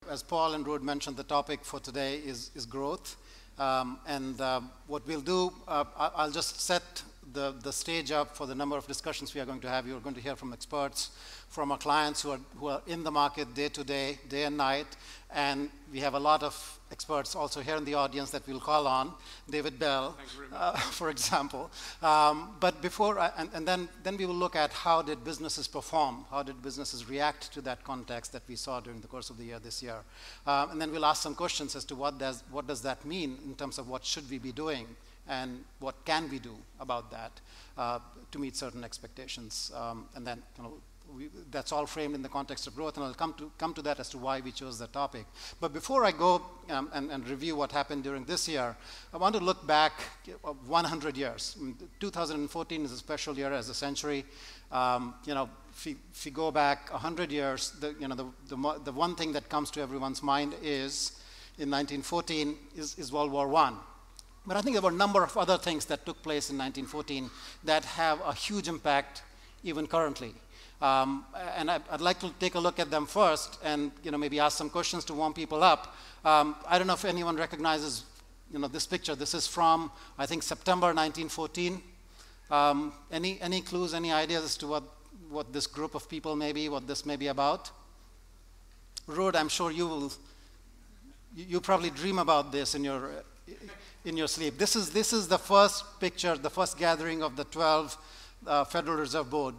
as Paul and Ruud mentioned, the topic for today is growth. What we'll do, I'll just set the stage up for the number of discussions we are going to have. You're going to hear from experts, from our clients who are in the market day to day, day and night. And we have a lot of experts also here in the audience that we'll call on. David Bell, for example. But before, then we will look at how did businesses perform? How did businesses react to that context that we saw during the course of the year this year? And then we'll ask some questions as to what does that mean in terms of what should we be doing and what can we do about that to meet certain expectations. And then that's all framed in the context of growth, and I'll come to that as to why we chose that topic. But before I go and review what happened during this year, I want to look back 100 years. 2014 is a special year as a century. If you go back 100 years, the one thing that comes to everyone's mind is in 1914 is World War I. But I think there were a number of other things that took place in 1914 that have a huge impact even currently. And I'd like to take a look at them first and maybe ask some questions to warm people up. I don't know if anyone recognizes this picture. This is from, I think, September 1914. Any clues, any ideas as to what this group of people may be, what this may be about? Ruud, I'm sure you probably dream about this in your sleep. This is the first picture, the first gathering of the 12 Federal Reserve Board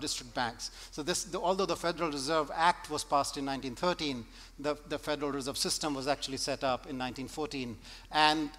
district banks. So although the Federal Reserve Act was passed in 1913, the Federal Reserve System was actually set up in 1914. And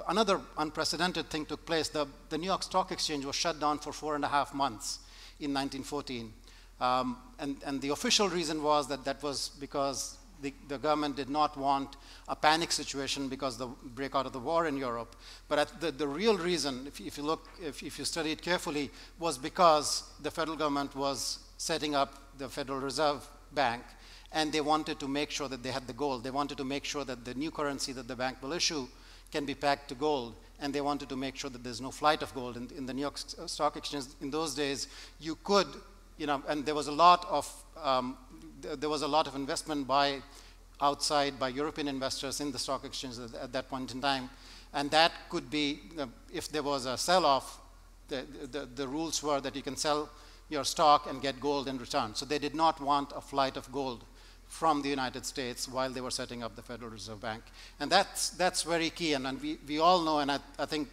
another unprecedented thing took place. The New York Stock Exchange was shut down for 4.5 months in 1914. And the official reason was that was because the government did not want a panic situation because the breakout of the war in Europe. But the real reason, if you study it carefully, was because the federal government was setting up the Federal Reserve Bank, and they wanted to make sure that they had the gold. They wanted to make sure that the new currency that the bank will issue can be pegged to gold, and they wanted to make sure that there's no flight of gold. In the New York Stock Exchange in those days, you could, and there was a lot of investment by European investors in the stock exchange at that point in time. And that could be, if there was a sell-off, the rules were that you can sell your stock and get gold in return. So they did not want a flight of gold from the United States while they were setting up the Federal Reserve Bank. And that's very key. And we all know, and I think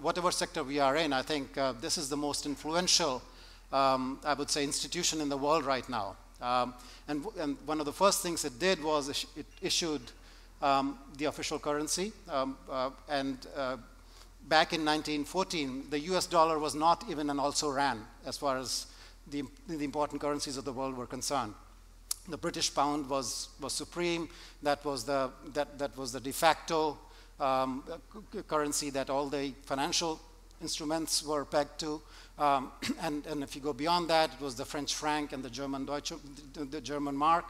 whatever sector we are in, I think this is the most influential, I would say, institution in the world right now. And one of the first things it did was it issued the official currency. Back in 1914, the US dollar was not even an also-ran as far as the important currencies of the world were concerned. The British pound was supreme. That was the de facto currency that all the financial instruments were pegged to. And if you go beyond that, it was the French franc and the German mark,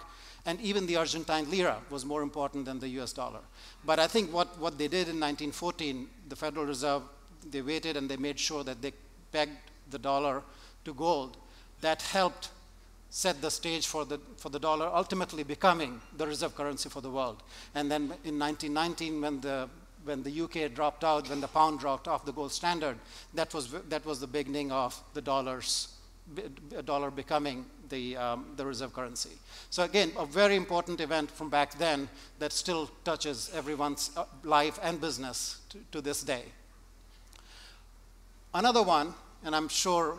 and even the Argentine lira was more important than the US dollar. But I think what they did in 1914, the Federal Reserve, they waited and they made sure that they pegged the dollar to gold. That helped set the stage for the dollar ultimately becoming the reserve currency for the world. And then in 1919, when the UK dropped out, when the pound dropped off the gold standard, that was the beginning of the dollar becoming the reserve currency. So again, a very important event from back then that still touches everyone's life and business to this day. Another one, and I'm sure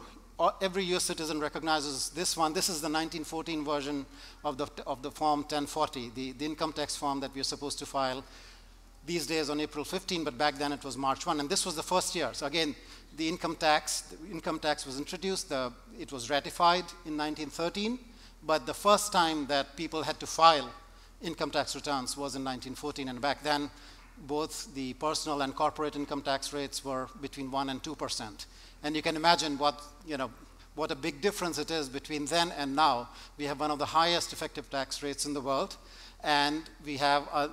every US citizen recognizes this one. This is the 1914 version of the Form 1040, the income tax form that we're supposed to file these days on April 15, but back then it was March 1, and this was the first year. So again, the income tax was introduced, it was ratified in 1913, but the first time that people had to file income tax returns was in 1914, and back then, both the personal and corporate income tax rates were between 1% and 2%. And you can imagine what a big difference it is between then and now. We have one of the highest effective tax rates in the world. And we heard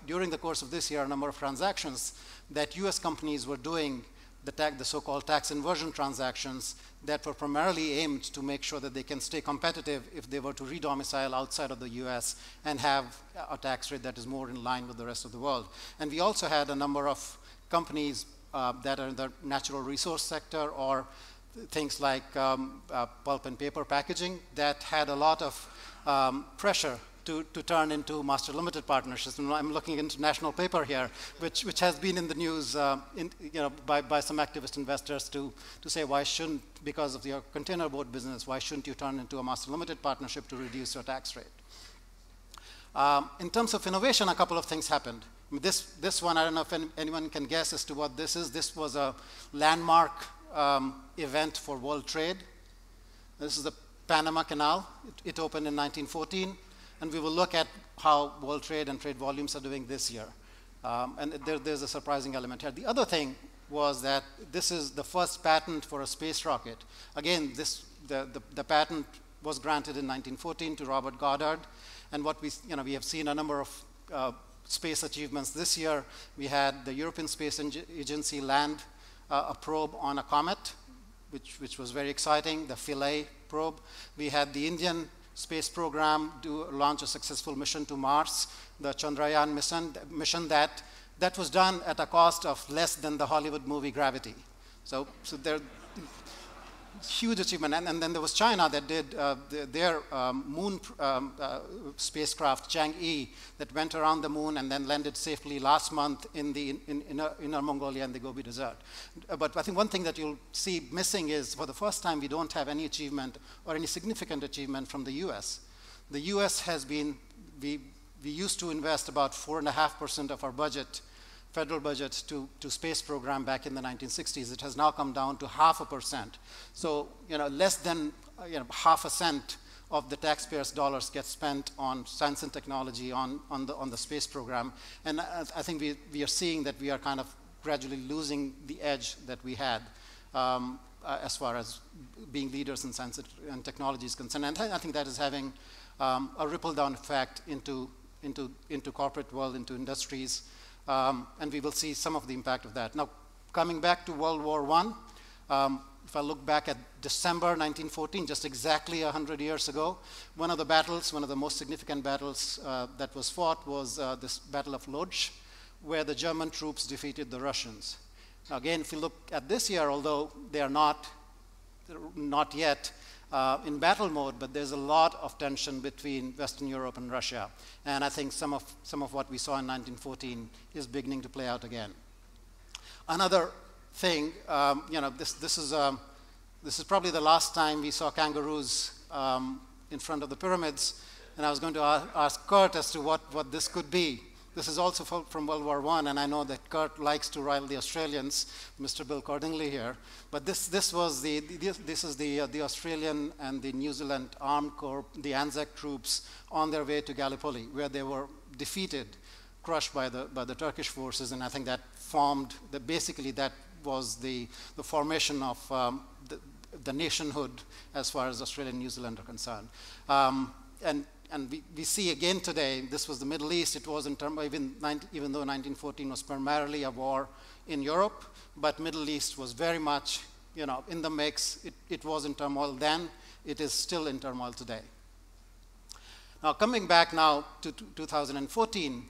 during the course of this year a number of transactions that US companies were doing the so-called tax inversion transactions that were primarily aimed to make sure that they can stay competitive if they were to re-domicile outside of the US and have a tax rate that is more in line with the rest of the world. And we also had a number of companies that are in the natural resource sector or things like pulp and paper packaging that had a lot of pressure to turn into master limited partnerships. And I'm looking at international paper here, which has been in the news by some activist investors to say why shouldn't, because of your container board business, why shouldn't you turn into a master limited partnership to reduce your tax rate? In terms of innovation, a couple of things happened. This one, I don't know if anyone can guess as to what this is. This was a landmark event for world trade. This is the Panama Canal. It opened in 1914. And we will look at how world trade and trade volumes are doing this year. And there's a surprising element here. The other thing was that this is the first patent for a space rocket. Again, the patent was granted in 1914 to Robert Goddard. And what we have seen a number of space achievements this year. We had the European Space Agency land a probe on a comet, which was very exciting, the Philae probe. We had the Indian space program to launch a successful mission to Mars, the Chandrayaan mission that was done at a cost of less than the Hollywood movie Gravity. So there, huge achievement. And then there was China that did their moon spacecraft, Chang'e, that went around the moon and then landed safely last month in Inner Mongolia and the Gobi Desert. But I think one thing that you'll see missing is, for the first time, we don't have any achievement or any significant achievement from the US. The US has been, we used to invest about 4.5% of our budget, federal budget to space program back in the 1960s. It has now come down to 0.5%. So less than 0.5 cent of the taxpayers' dollars get spent on science and technology on the space program. And I think we are seeing that we are kind of gradually losing the edge that we had as far as being leaders in science and technology is concerned. And I think that is having a ripple down effect into corporate world, into industries. And we will see some of the impact of that. Now, coming back to World War I, if I look back at December 1914, just exactly 100 years ago, one of the most significant battles that was fought was this Battle of Lodz, where the German troops defeated the Russians. Again, if you look at this year, although they are not yet in battle mode, but there's a lot of tension between Western Europe and Russia. And I think some of what we saw in 1914 is beginning to play out again. Another thing, this is probably the last time we saw kangaroos in front of the pyramids. And I was going to ask Kurt as to what this could be. This is also from World War I, and I know that Kurt likes to rile the Australians, Mr. Bill Cordingley here. But this is the Australian and the New Zealand Armed Corps, the Anzac troops, on their way to Gallipoli, where they were defeated, crushed by the Turkish forces, and I think that formed basically that was the formation of the nationhood as far as Australia and New Zealand are concerned. And we see again today, this was the Middle East. It was even though 1914 was primarily a war in Europe, but Middle East was very much in the mix. It was in turmoil then. It is still in turmoil today. Now, coming back now to 2014,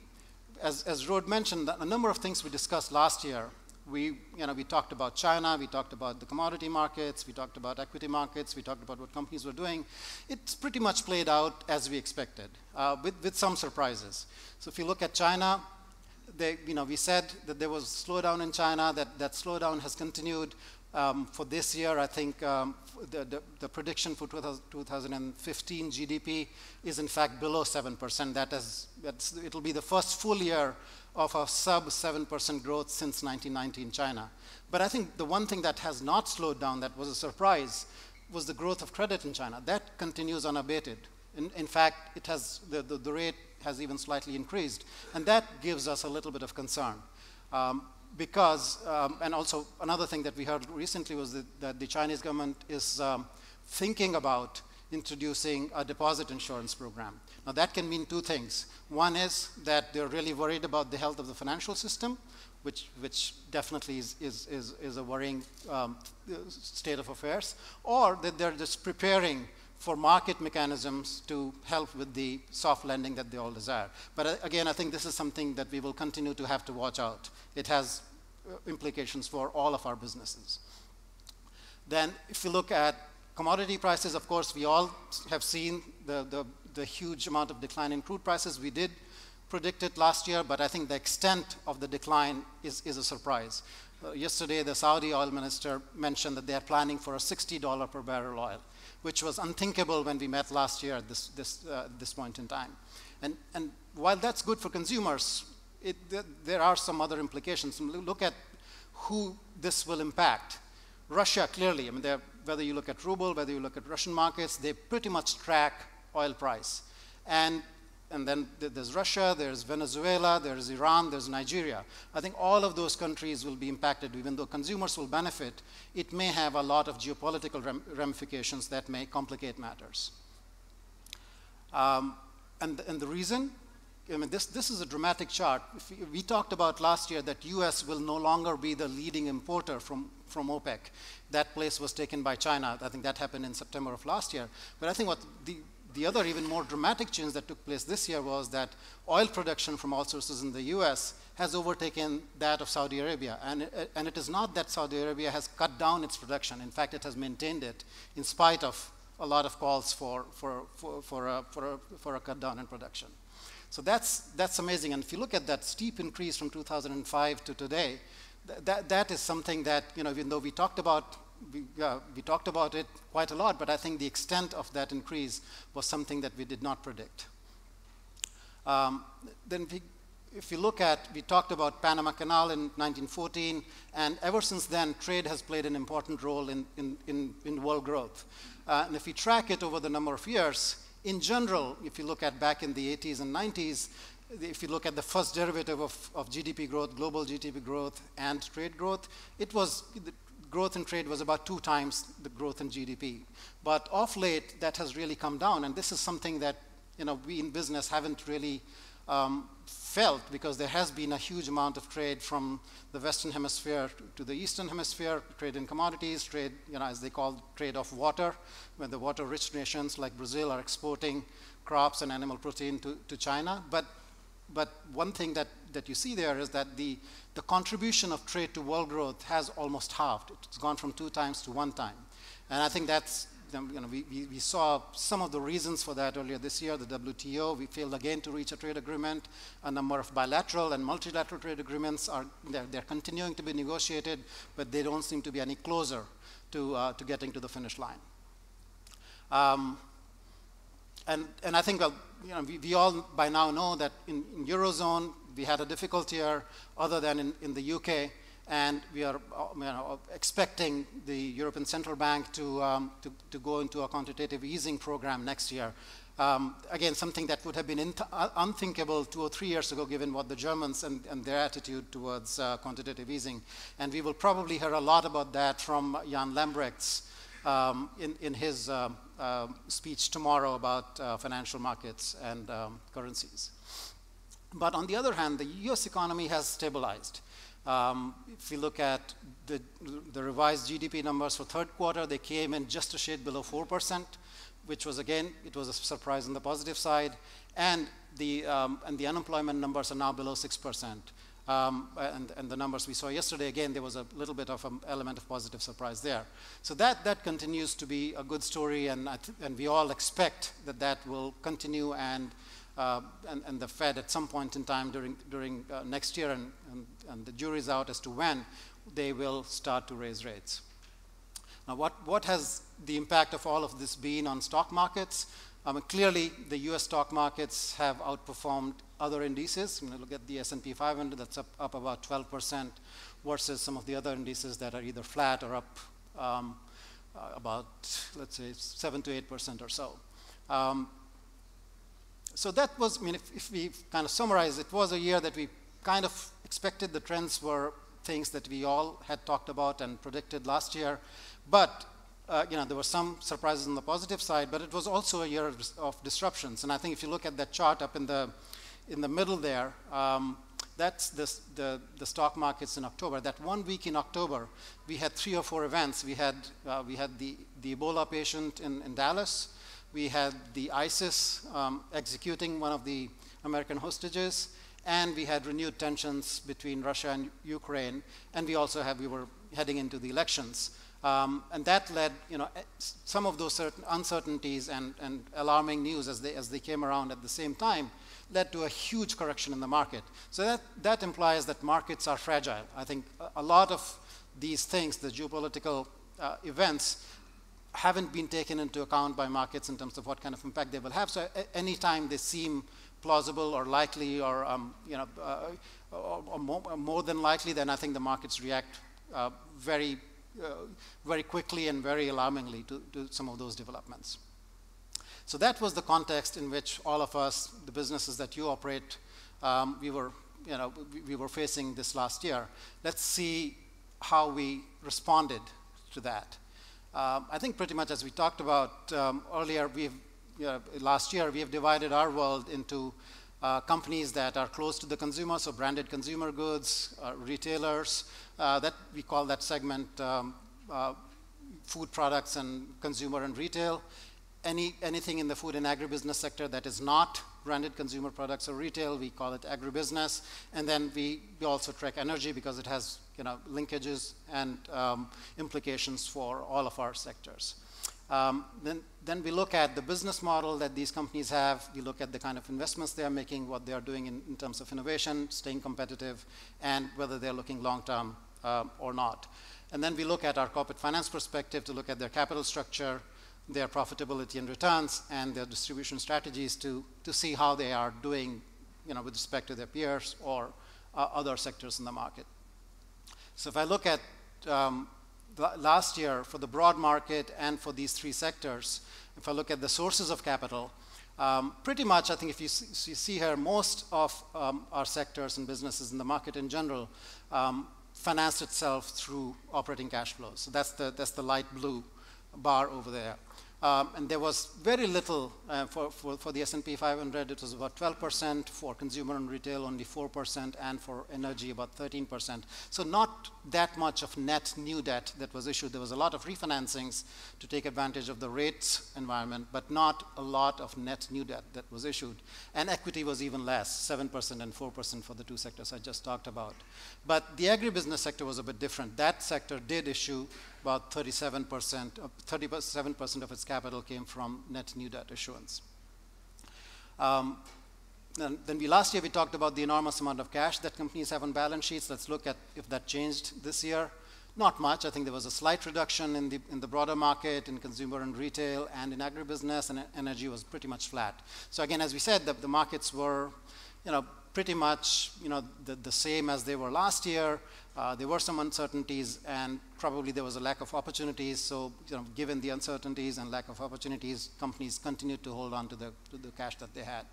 as Rod mentioned, a number of things we discussed last year. We talked about China, we talked about the commodity markets, we talked about equity markets, we talked about what companies were doing. It's pretty much played out as we expected, with some surprises. So if you look at China, we said that there was a slowdown in China, that slowdown has continued. For this year, I think the prediction for 2015 GDP is in fact below 7%. It'll be the first full year of a sub 7% growth since 1990 in China. But I think the one thing that has not slowed down, that was a surprise, was the growth of credit in China. That continues unabated. In fact, the rate has even slightly increased. And that gives us a little bit of concern. Because, and also another thing that we heard recently was that the Chinese government is thinking about introducing a deposit insurance program. Now that can mean two things. One is that they're really worried about the health of the financial system, which definitely is a worrying state of affairs, or that they're just preparing for market mechanisms to help with the soft landing that they all desire. But again, I think this is something that we will continue to have to watch out. It has implications for all of our businesses. Then if you look at commodity prices, of course, we all have seen the huge amount of decline in crude prices. We did predict it last year, but I think the extent of the decline is a surprise. Yesterday, the Saudi oil minister mentioned that they are planning for a $60 per barrel oil, which was unthinkable when we met last year at this point in time. And while that's good for consumers, there are some other implications. Look at who this will impact. Russia, clearly, I mean, whether you look at ruble, whether you look at Russian markets, they pretty much track oil price. And then there's Russia, there's Venezuela, there's Iran, there's Nigeria. I think all of those countries will be impacted. Even though consumers will benefit, it may have a lot of geopolitical ramifications that may complicate matters. And the reason, I mean, this is a dramatic chart. We talked about last year that US will no longer be the leading importer from OPEC. That place was taken by China. I think that happened in September of last year. But I think what the other even more dramatic change that took place this year was that oil production from all sources in the US has overtaken that of Saudi Arabia. And it is not that Saudi Arabia has cut down its production. In fact, it has maintained it in spite of a lot of calls for a cut down in production. So that's amazing. And if you look at that steep increase from 2005 to today, that is something that, you know, even though we talked about it quite a lot, but I think the extent of that increase was something that we did not predict. Then if you look at, we talked about Panama Canal in 1914, and ever since then, trade has played an important role in world growth. And if we track it over the number of years, in general, if you look at back in the 80s and 90s, if you look at the first derivative of GDP growth, global GDP growth, and trade growth, the growth in trade was about 2 times the growth in GDP. But of late, that has really come down, and this is something that, you know, we in business haven't really felt, because there has been a huge amount of trade from the Western Hemisphere to the Eastern Hemisphere, trade in commodities, trade, you know, as they call trade of water, when the water-rich nations like Brazil are exporting crops and animal protein to China. But one thing that you see there is that the contribution of trade to world growth has almost halved. It's gone from 2 times to 1 time. And I think that's, you know, we saw some of the reasons for that earlier this year. The WTO, we failed again to reach a trade agreement. A number of bilateral and multilateral trade agreements they're continuing to be negotiated, but they don't seem to be any closer to getting to the finish line. And I think, you know, we all by now know that in Eurozone, we had a difficult year other than in the UK, and we are, you know, expecting the European Central Bank to go into a quantitative easing program next year. Again, something that would have been unthinkable 2 or 3 years ago, given what the Germans and their attitude towards quantitative easing. And we will probably hear a lot about that from Jan Lambrecht's in his speech tomorrow about financial markets and currencies. But on the other hand, the US economy has stabilized. If we look at the revised GDP numbers for third quarter, they came in just a shade below 4%, which was, again, it was a surprise on the positive side. And the unemployment numbers are now below 6%. And the numbers we saw yesterday, again, there was a little bit of an element of positive surprise there. So that continues to be a good story, and we all expect that will continue, and the Fed at some point in time during next year, and the jury's out as to when they will start to raise rates. Now, what has the impact of all of this been on stock markets? Clearly, the US stock markets have outperformed other indices. When you look at the S&P 500, that's up about 12% versus some of the other indices that are either flat or up about, let's say, 7 to 8% or so. So that was, I mean, if we kind of summarize, it was a year that we kind of expected. The trends were things that we all had talked about and predicted last year. But you know, there were some surprises on the positive side, but it was also a year of disruptions. And I think if you look at that chart up in the middle there, the stock markets in October. That 1 week in October, we had 3 or 4 events. We had the Ebola patient in Dallas. We had the ISIS executing one of the American hostages, and we had renewed tensions between Russia and Ukraine, and we were heading into the elections. And that led, some of those certain uncertainties and alarming news as they came around at the same time led to a huge correction in the market. So that implies that markets are fragile. I think a lot of these things, the geopolitical events, haven't been taken into account by markets in terms of what kind of impact they will have. So anytime they seem plausible or likely or more than likely, then I think the markets react very quickly and very alarmingly to some of those developments. So that was the context in which all of us, the businesses that you operate, we were facing this last year. Let's see how we responded to that. I think pretty much as we talked about earlier, last year, we have divided our world into companies that are close to the consumer, so branded consumer goods, retailers, that we call that segment food products and consumer and retail. Anything in the food and agribusiness sector that is not branded consumer products or retail, we call it agribusiness. And then we also track energy because it has linkages and implications for all of our sectors. Then we look at the business model that these companies have. We look at the kind of investments they are making, what they are doing in terms of innovation, staying competitive, and whether they're looking long-term or not. And then we look at our corporate finance perspective to look at their capital structure, their profitability and returns, and their distribution strategies to see how they are doing with respect to their peers or other sectors in the market. So if I look at last year for the broad market and for these 3 sectors, if I look at the sources of capital, pretty much I think if you see here, most of our sectors and businesses in the market in general financed itself through operating cash flows. So that's the light blue bar over there. And there was very little for the S&P 500. It was about 12%, for consumer and retail only 4%, and for energy about 13%. So not that much of net new debt that was issued. There was a lot of refinancings to take advantage of the rates environment, but not a lot of net new debt that was issued. And equity was even less, 7% and 4% for the 2 sectors I just talked about. But the agribusiness sector was a bit different. That sector did issue about 37% of its capital came from net new debt issuance. Then last year we talked about the enormous amount of cash that companies have on balance sheets. Let's look at if that changed this year. Not much. I think there was a slight reduction in the broader market, in consumer and retail, and in agribusiness, and energy was pretty much flat. So again, as we said, the markets were pretty much the same as they were last year. There were some uncertainties, and probably there was a lack of opportunities. So, given the uncertainties and lack of opportunities, companies continued to hold on to the cash that they had.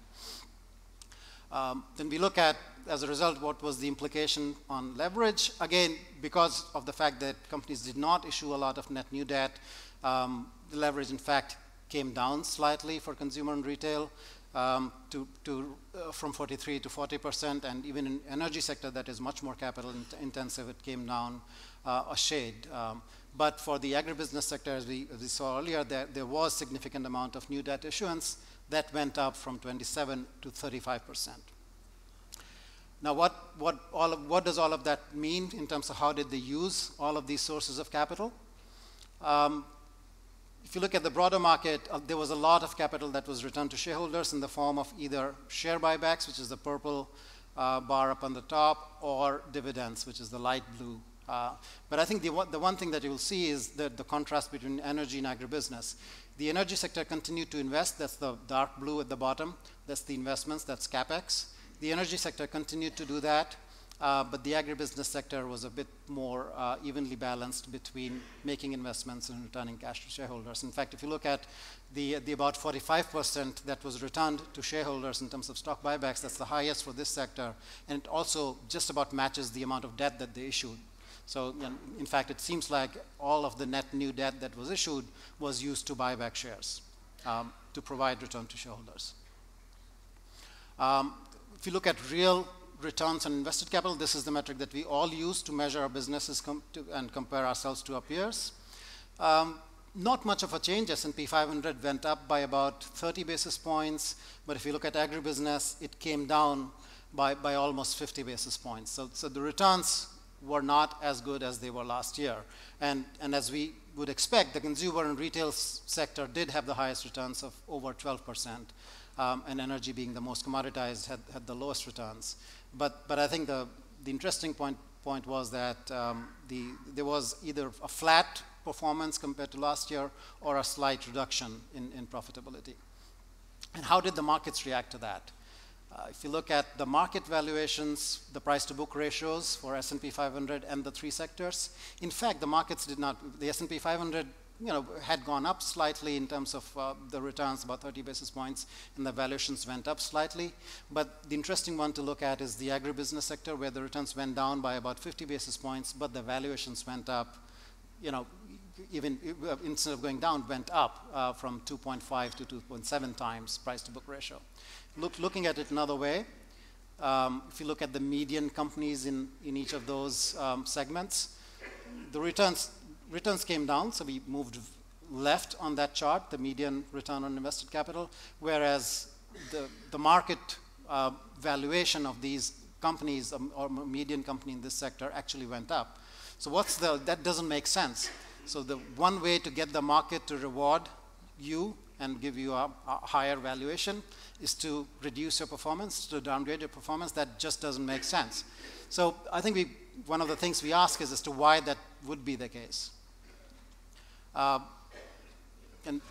Then we look at, as a result, what was the implication on leverage. Again, because of the fact that companies did not issue a lot of net new debt, the leverage, in fact, came down slightly for consumer and retail. From 43 to 40%, and even in energy sector that is much more capital intensive, it came down a shade. But for the agribusiness sector, as we saw earlier, there was significant amount of new debt issuance that went up from 27 to 35%. Now, what does all of that mean in terms of how did they use all of these sources of capital? If you look at the broader market, there was a lot of capital that was returned to shareholders in the form of either share buybacks, which is the purple bar up on the top, or dividends, which is the light blue. But I think the one thing that you will see is the contrast between energy and agribusiness. The energy sector continued to invest. That's the dark blue at the bottom. That's the investments. That's CapEx. The energy sector continued to do that. But the agribusiness sector was a bit more evenly balanced between making investments and returning cash to shareholders. In fact, if you look at the about 45% that was returned to shareholders in terms of stock buybacks, that's the highest for this sector. And it also just about matches the amount of debt that they issued. So, in fact, it seems like all of the net new debt that was issued was used to buy back shares to provide return to shareholders. If you look at real returns on invested capital. This is the metric that we all use to measure our businesses and compare ourselves to our peers. Not much of a change. S&P 500 went up by about 30 basis points, but if you look at agribusiness, it came down by almost 50 basis points. So the returns were not as good as they were last year. And as we would expect, the consumer and retail sector did have the highest returns of over 12%, and energy being the most commoditized had the lowest returns. But I think the interesting point was that there was either a flat performance compared to last year or a slight reduction in profitability. And how did the markets react to that? If you look at the market valuations, the price to book ratios for S&P 500 and the three sectors, in fact, the markets did not, the S&P 500 had gone up slightly in terms of the returns, about 30 basis points, and the valuations went up slightly. But the interesting one to look at is the agribusiness sector, where the returns went down by about 50 basis points, but the valuations went up, even instead of going down, went up from 2.5 to 2.7 times price to book ratio. Looking at it another way, if you look at the median companies in each of those segments, the returns came down, so we moved left on that chart, the median return on invested capital, whereas the market valuation of these companies, or median company in this sector, actually went up. So that doesn't make sense. So the one way to get the market to reward you and give you a higher valuation is to reduce your performance, to downgrade your performance. That just doesn't make sense. So I think one of the things we ask is as to why that would be the case. And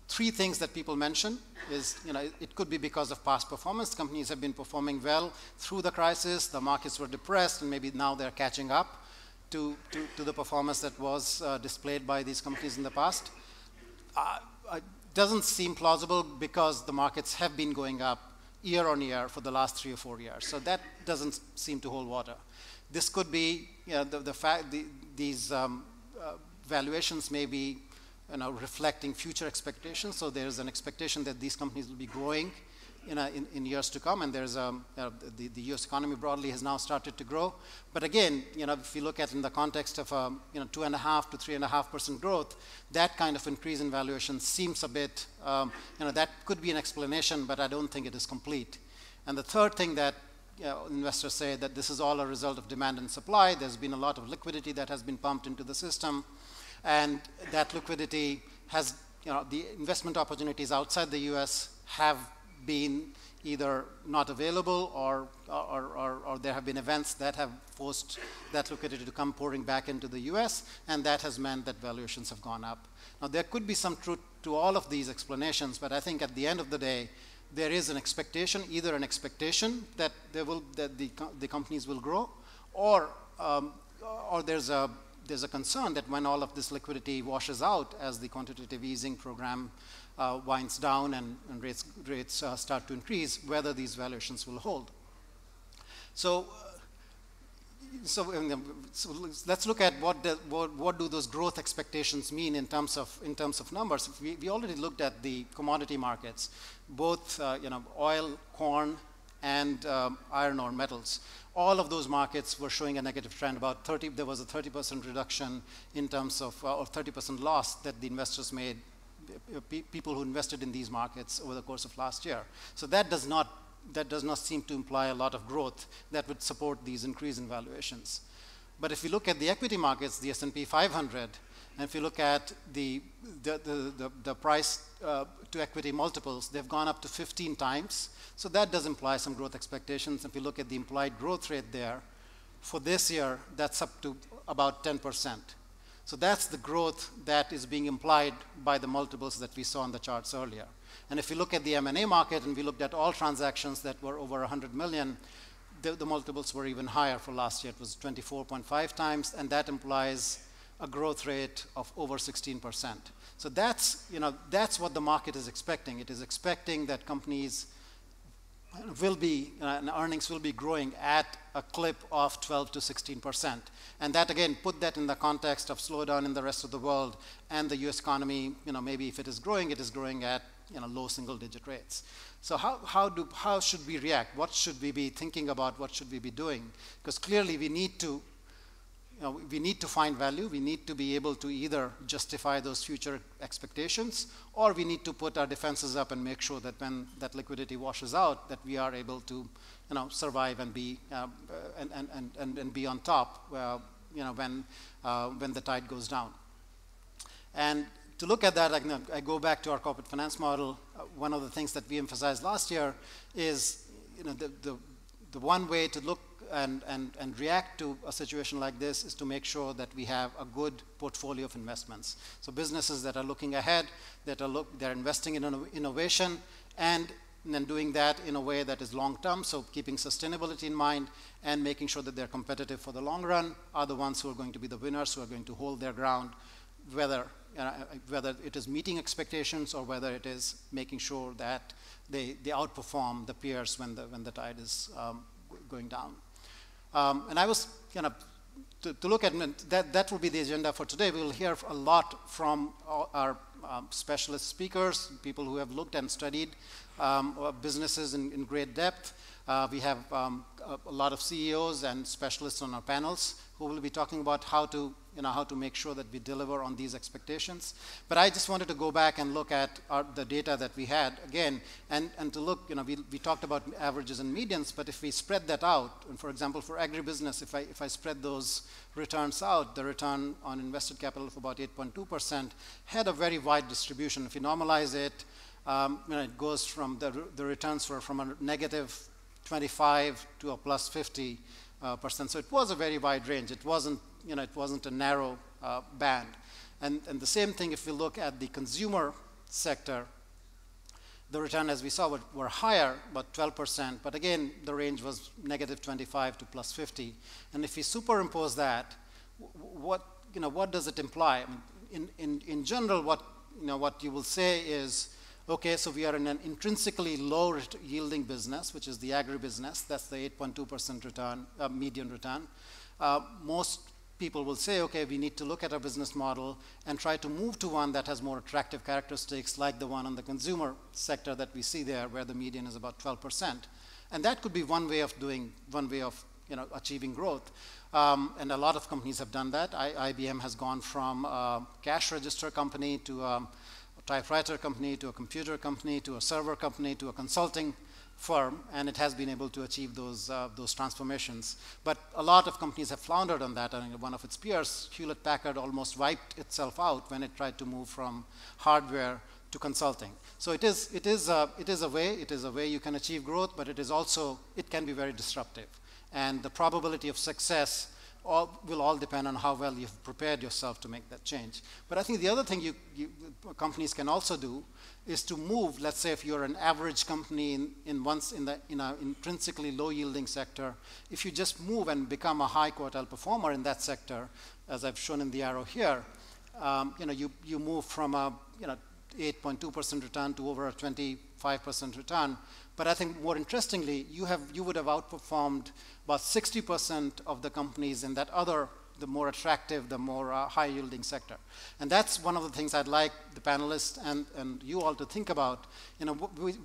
three things that people mention is, it could be because of past performance. Companies have been performing well through the crisis. The markets were depressed, and maybe now they're catching up to the performance that was displayed by these companies in the past. It doesn't seem plausible because the markets have been going up year on year for the last 3 or 4 years. So that doesn't seem to hold water. This could be the fact these valuations may be reflecting future expectations. So there's an expectation that these companies will be growing in years to come, and there's the U.S. economy broadly has now started to grow. But again, if you look at it in the context of 2.5% to 3.5% growth, that kind of increase in valuation seems a bit, that could be an explanation, but I don't think it is complete. And the third thing that investors say that this is all a result of demand and supply. There's been a lot of liquidity that has been pumped into the system, and that liquidity has, the investment opportunities outside the U.S. have been either not available or there have been events that have forced that liquidity to come pouring back into the US, and that has meant that valuations have gone up. Now, there could be some truth to all of these explanations, but I think at the end of the day, there is an expectation, either an expectation that the companies will grow, or there's a concern that when all of this liquidity washes out as the quantitative easing program winds down and rates start to increase, whether these valuations will hold. So let's look at what do those growth expectations mean in terms of numbers. We already looked at the commodity markets, both oil, corn, and iron ore metals. All of those markets were showing a negative trend. There was a 30% reduction in terms of, or 30% loss that the investors made, people who invested in these markets over the course of last year. So that does not seem to imply a lot of growth that would support these increase in valuations. But if you look at the equity markets, the S&P 500, and if you look at the price to equity multiples, they've gone up to 15 times. So that does imply some growth expectations. If you look at the implied growth rate there, for this year, that's up to about 10%. So that's the growth that is being implied by the multiples that we saw on the charts earlier. And if you look at the M&A market, and we looked at all transactions that were over 100 million, the multiples were even higher for last year. It was 24.5 times, and that implies a growth rate of over 16%. So that's what the market is expecting. It is expecting that companies will be, and earnings will be growing at a clip of 12 to 16%. And that, again, put that in the context of slowdown in the rest of the world and the US economy, maybe if it is growing at low single-digit rates. So how should we react? What should we be thinking about? What should we be doing? Because clearly we need to find value. We need to be able to either justify those future expectations, or we need to put our defenses up and make sure that when that liquidity washes out, that we are able to survive and be and be on top when the tide goes down. And to look at that, I go back to our corporate finance model. One of the things that we emphasized last year is the one way to look and react to a situation like this is to make sure that we have a good portfolio of investments. So businesses that are looking ahead, they're investing in innovation, and then doing that in a way that is long-term, so keeping sustainability in mind and making sure that they're competitive for the long run, are the ones who are going to be the winners, who are going to hold their ground, whether it is meeting expectations or whether it is making sure that they outperform the peers when the tide is going down. And I was to look at that will be the agenda for today. We will hear a lot from our specialist speakers, people who have looked and studied businesses in great depth. We have a lot of CEOs and specialists on our panels who will be talking about how to make sure that we deliver on these expectations. But I just wanted to go back and look at the data that we had again, and to look, we talked about averages and medians, but if we spread that out, and for example, for agribusiness, if I spread those returns out, the return on invested capital of about 8.2% had a very wide distribution. If you normalize it, it goes from the returns were from a negative 25 to a plus 50%. So it was a very wide range. It wasn't a narrow band. And the same thing if we look at the consumer sector, the return, as we saw, were higher, about 12%. But again, the range was negative 25 to plus 50. And if we superimpose that, what does it imply? I mean, in general, what you will say is, okay, so we are in an intrinsically low yielding business, which is the agribusiness. That's the 8.2% return, median return. Most people will say, okay, we need to look at our business model and try to move to one that has more attractive characteristics, like the one on the consumer sector that we see there, where the median is about 12%. And that could be one way of achieving growth. And a lot of companies have done that. IBM has gone from a cash register company to a typewriter company, to a computer company, to a server company, to a consulting firm, and it has been able to achieve those transformations. But a lot of companies have floundered on that. I mean, one of its peers, Hewlett-Packard, almost wiped itself out when it tried to move from hardware to consulting. So it is a way you can achieve growth, but it can be very disruptive. And the probability of success will all depend on how well you've prepared yourself to make that change. But I think the other thing companies can also do is to move. Let's say if you're an average company in an intrinsically low yielding sector, if you just move and become a high quartile performer in that sector, as I've shown in the arrow here, you move from a 8.2% return to over a 25% return. But I think more interestingly, you would have outperformed about 60% of the companies in that the more attractive, the more high-yielding sector. And that's one of the things I'd like the panelists and you all to think about,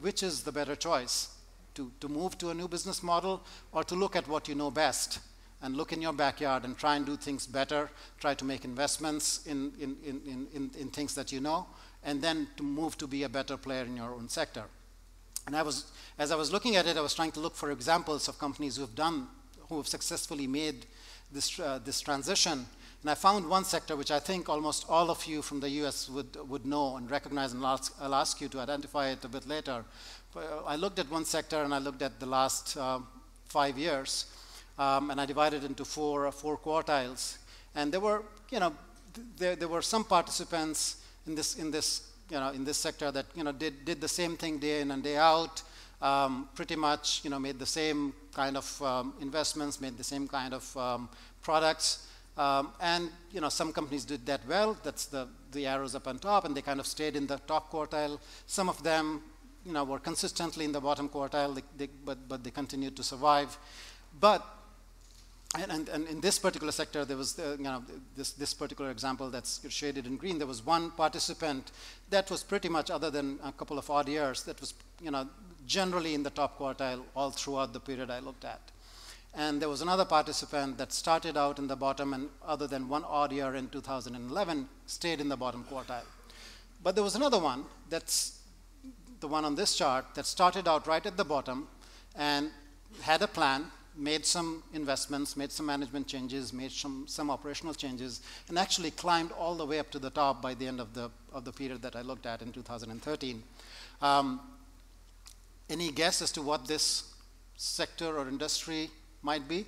which is the better choice, to move to a new business model, or to look at what you know best and look in your backyard and try and do things better, try to make investments in things that you know, and then to move to be a better player in your own sector. And as I was looking at it, I was trying to look for examples of companies who have successfully made this transition. And I found one sector which I think almost all of you from the US would know and recognize, and I'll ask you to identify it a bit later. But I looked at one sector and I looked at the last 5 years, and I divided it into four quartiles. And there were some participants in this sector that did the same thing day in and day out, pretty much made the same kind of investments, made the same kind of products, and some companies did that well. That's the arrows up on top, and they kind of stayed in the top quartile. Some of them were consistently in the bottom quartile, but they continued to survive. But And in this particular sector, there was this particular example that's shaded in green. There was one participant that was pretty much, other than a couple of odd years, that was generally in the top quartile all throughout the period I looked at. And there was another participant that started out in the bottom, and other than one odd year in 2011, stayed in the bottom quartile. But there was another one, that's the one on this chart, that started out right at the bottom and had a plan, made some investments, made some management changes, made some operational changes, and actually climbed all the way up to the top by the end of the period that I looked at in 2013. Any guess as to what this sector or industry might be?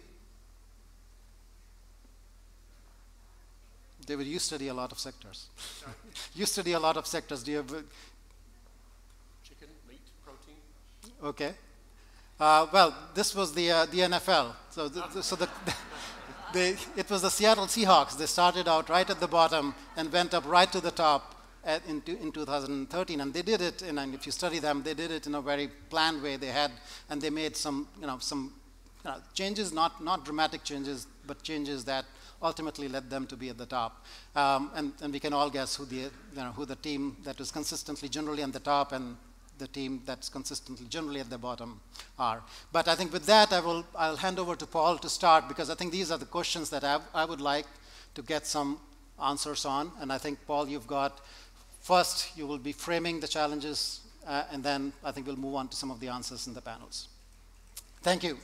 David, you study a lot of sectors. You study a lot of sectors. Do you have... Chicken, meat, protein. Okay. Well, this was the NFL. So, it was the Seattle Seahawks. They started out right at the bottom and went up right to the top in 2013. And they did it, and if you study them, they did it in a very planned way. And they made some changes, not dramatic changes, but changes that ultimately led them to be at the top. And we can all guess who the team that was consistently generally at the top and the team that's consistently generally at the bottom are. But I think with that, I'll hand over to Paul to start, because I think these are the questions that I would like to get some answers on. And I think, Paul, first you will be framing the challenges, and then I think we'll move on to some of the answers in the panels. Thank you.